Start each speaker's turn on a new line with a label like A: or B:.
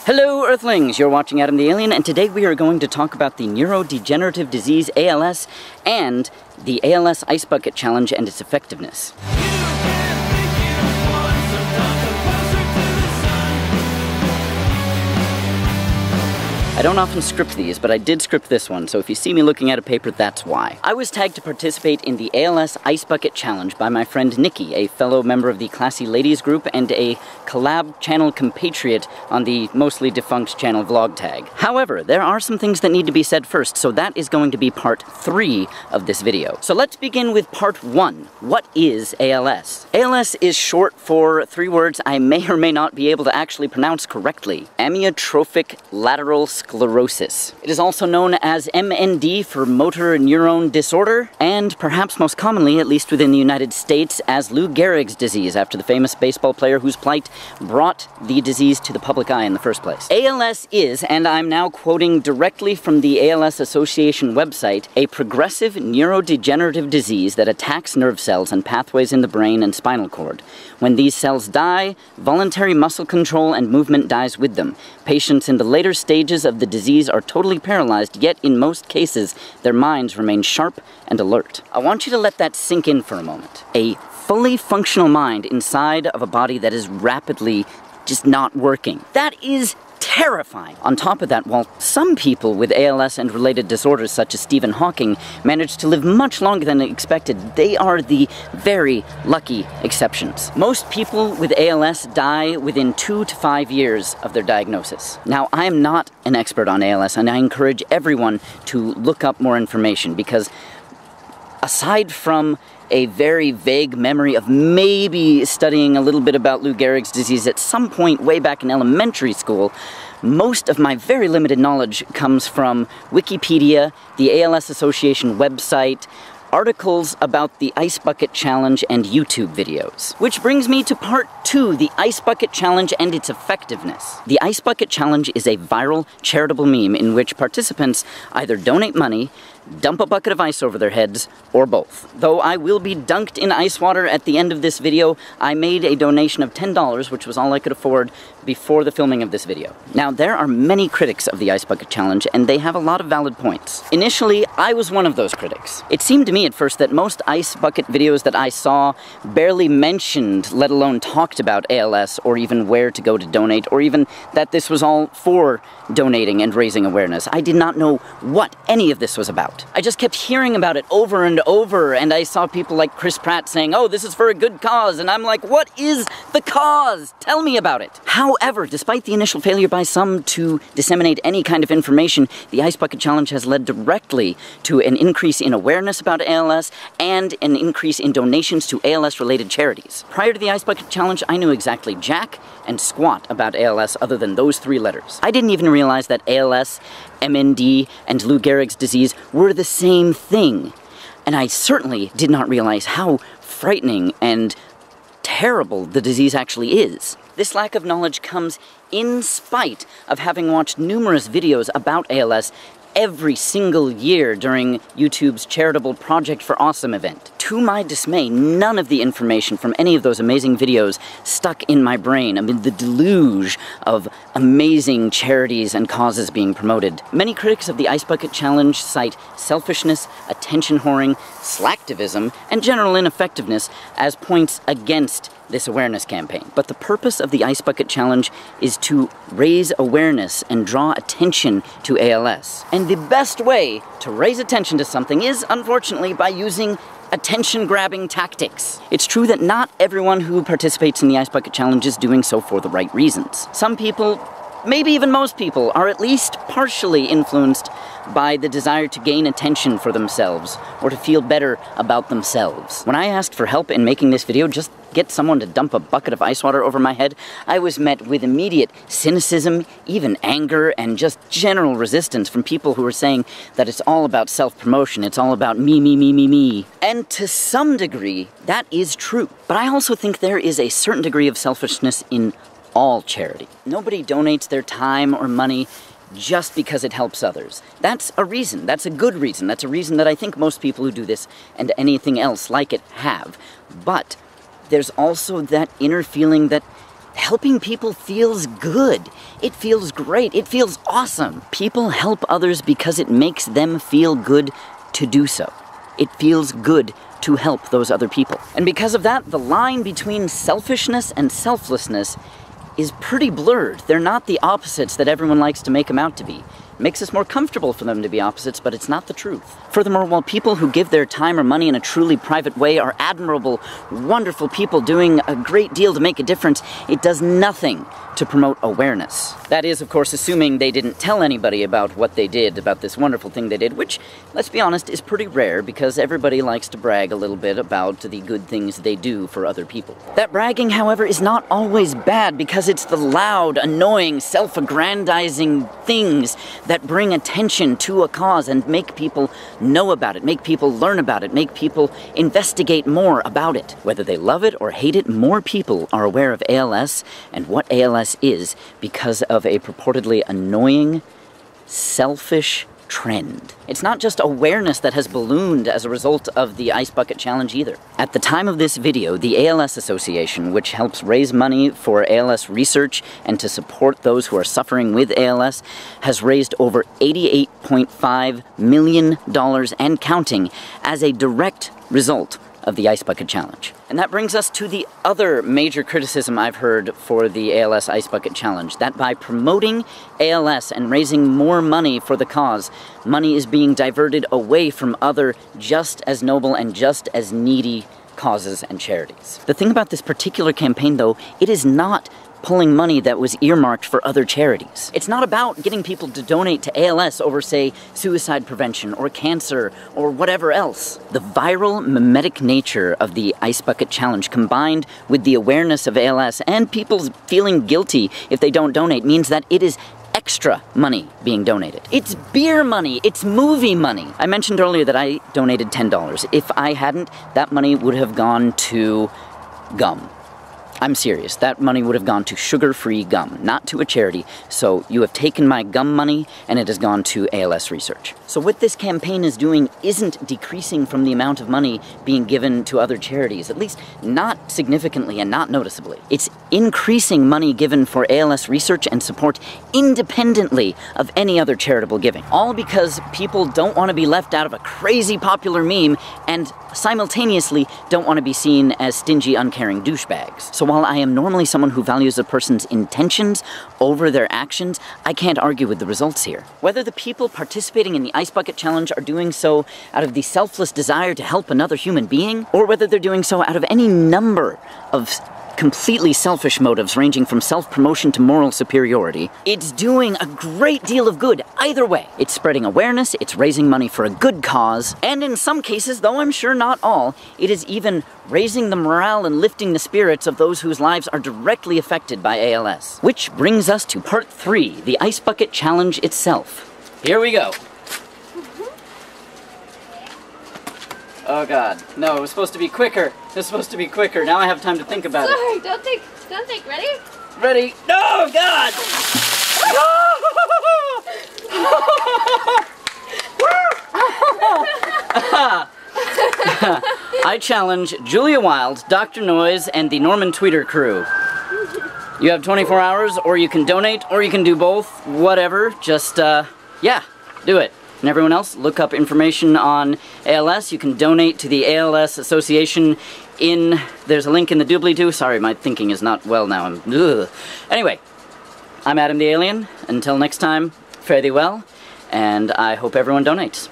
A: Hello Earthlings, you're watching Adam the Alien, and today we are going to talk about the neurodegenerative disease ALS and the ALS Ice Bucket Challenge and its effectiveness. I don't often script these, but I did script this one, so if you see me looking at a paper, that's why. I was tagged to participate in the ALS Ice Bucket Challenge by my friend Nikki, a fellow member of the Classy Ladies group and a collab channel compatriot on the mostly defunct channel VlogTag. However, there are some things that need to be said first, so that is going to be part 3 of this video. So let's begin with part 1. What is ALS? ALS is short for 3 words I may or may not be able to actually pronounce correctly. Amyotrophic lateral sclerosis. It is also known as MND for motor neuron disorder, and perhaps most commonly, at least within the United States, as Lou Gehrig's disease, after the famous baseball player whose plight brought the disease to the public eye in the first place. ALS is, and I'm now quoting directly from the ALS Association website, a progressive neurodegenerative disease that attacks nerve cells and pathways in the brain and spinal cord. When these cells die, voluntary muscle control and movement dies with them. Patients in the later stages of the disease are totally paralyzed, yet in most cases, their minds remain sharp and alert. I want you to let that sink in for a moment. A fully functional mind inside of a body that is rapidly just not working. That is terrifying. On top of that, while some people with ALS and related disorders such as Stephen Hawking manage to live much longer than expected, they are the very lucky exceptions. Most people with ALS die within 2 to 5 years of their diagnosis. Now, I am not an expert on ALS, and I encourage everyone to look up more information, because aside from a very vague memory of maybe studying a little bit about Lou Gehrig's disease at some point way back in elementary school, most of my very limited knowledge comes from Wikipedia, the ALS Association website, articles about the Ice Bucket Challenge, and YouTube videos. Which brings me to part 2, the Ice Bucket Challenge and its effectiveness. The Ice Bucket Challenge is a viral charitable meme in which participants either donate money, dump a bucket of ice over their heads, or both. Though I will be dunked in ice water at the end of this video, I made a donation of $10, which was all I could afford before the filming of this video. Now, there are many critics of the Ice Bucket Challenge, and they have a lot of valid points. Initially, I was one of those critics. It seemed to me at first that most ice bucket videos that I saw barely mentioned, let alone talked about ALS, or even where to go to donate, or even that this was all for donating and raising awareness. I did not know what any of this was about. I just kept hearing about it over and over, and I saw people like Chris Pratt saying, "Oh, this is for a good cause," and I'm like, what is the cause? Tell me about it. However, despite the initial failure by some to disseminate any kind of information, the Ice Bucket Challenge has led directly to an increase in awareness about ALS and an increase in donations to ALS-related charities. Prior to the Ice Bucket Challenge, I knew exactly jack and squat about ALS other than those 3 letters. I didn't even realize that ALS, MND, and Lou Gehrig's disease were the same thing. And I certainly did not realize how frightening and terrible the disease actually is. This lack of knowledge comes in spite of having watched numerous videos about ALS every single year during YouTube's charitable Project for Awesome event. To my dismay, none of the information from any of those amazing videos stuck in my brain amid the deluge of amazing charities and causes being promoted. Many critics of the Ice Bucket Challenge cite selfishness, attention whoring, slacktivism, and general ineffectiveness as points against this awareness campaign. But the purpose of the Ice Bucket Challenge is to raise awareness and draw attention to ALS. And the best way to raise attention to something is, unfortunately, by using attention-grabbing tactics. It's true that not everyone who participates in the Ice Bucket Challenge is doing so for the right reasons. Some people, maybe even most people, are at least partially influenced by the desire to gain attention for themselves, or to feel better about themselves. When I asked for help in making this video, just get someone to dump a bucket of ice water over my head, I was met with immediate cynicism, even anger, and just general resistance from people who were saying that it's all about self-promotion, it's all about me, me, me, me, me. And to some degree, that is true. But I also think there is a certain degree of selfishness in all charity. Nobody donates their time or money just because it helps others. That's a reason. That's a good reason. That's a reason that I think most people who do this and anything else like it have. But there's also that inner feeling that Helping people feels good. It feels great. It feels awesome. People help others because it makes them feel good to do so. It feels good to help those other people. And because of that, the line between selfishness and selflessness is pretty blurred. They're not the opposites that everyone likes to make them out to be. It makes us more comfortable for them to be opposites, but it's not the truth. Furthermore, while people who give their time or money in a truly private way are admirable, wonderful people doing a great deal to make a difference, it does nothing to promote awareness. That is, of course, assuming they didn't tell anybody about what they did, about this wonderful thing they did, which, let's be honest, is pretty rare because everybody likes to brag a little bit about the good things they do for other people. That bragging, however, is not always bad because it's the loud, annoying, self-aggrandizing things that bring attention to a cause and make people know about it, make people learn about it, make people investigate more about it. Whether they love it or hate it, more people are aware of ALS and what ALS is because of a purportedly annoying, selfish trend. It's not just awareness that has ballooned as a result of the Ice Bucket Challenge either. At the time of this video, the ALS Association, which helps raise money for ALS research and to support those who are suffering with ALS, has raised over $88.5 million and counting as a direct result of the Ice Bucket Challenge. And that brings us to the other major criticism I've heard for the ALS Ice Bucket Challenge, that by promoting ALS and raising more money for the cause, money is being diverted away from other just as noble and just as needy causes and charities. The thing about this particular campaign, though, it is not pulling money that was earmarked for other charities. It's not about getting people to donate to ALS over, say, suicide prevention or cancer or whatever else. The viral, mimetic nature of the Ice Bucket Challenge combined with the awareness of ALS and people feeling guilty if they don't donate means that it is extra money being donated. It's beer money, it's movie money. I mentioned earlier that I donated $10. If I hadn't, that money would have gone to gum. I'm serious, that money would have gone to sugar-free gum, not to a charity, so you have taken my gum money and it has gone to ALS research. So what this campaign is doing isn't decreasing from the amount of money being given to other charities, at least not significantly and not noticeably. It's increasing money given for ALS research and support independently of any other charitable giving. All because people don't want to be left out of a crazy popular meme and simultaneously don't want to be seen as stingy, uncaring douchebags. So while I am normally someone who values a person's intentions over their actions, I can't argue with the results here. Whether the people participating in the Ice Bucket Challenge are doing so out of the selfless desire to help another human being, or whether they're doing so out of any number of completely selfish motives ranging from self-promotion to moral superiority, it's doing a great deal of good either way. It's spreading awareness, it's raising money for a good cause, and in some cases, though I'm sure not all, it is even raising the morale and lifting the spirits of those whose lives are directly affected by ALS. Which brings us to part 3, the Ice Bucket Challenge itself. Here we go. Oh god, no, it was supposed to be quicker. It was supposed to be quicker. Now I have time to think about it.
B: Sorry, don't think. Ready?
A: Ready? No, god! I challenge Julia Wild, Dr. Noise, and the Norman Tweeter crew. You have 24 hours, or you can donate, or you can do both. Whatever. Just, yeah, do it. And everyone else, look up information on ALS. You can donate to the ALS Association there's a link in the doobly-doo. Sorry, my thinking is not well now. Anyway, I'm Adam the Alien. Until next time, fare thee well, and I hope everyone donates.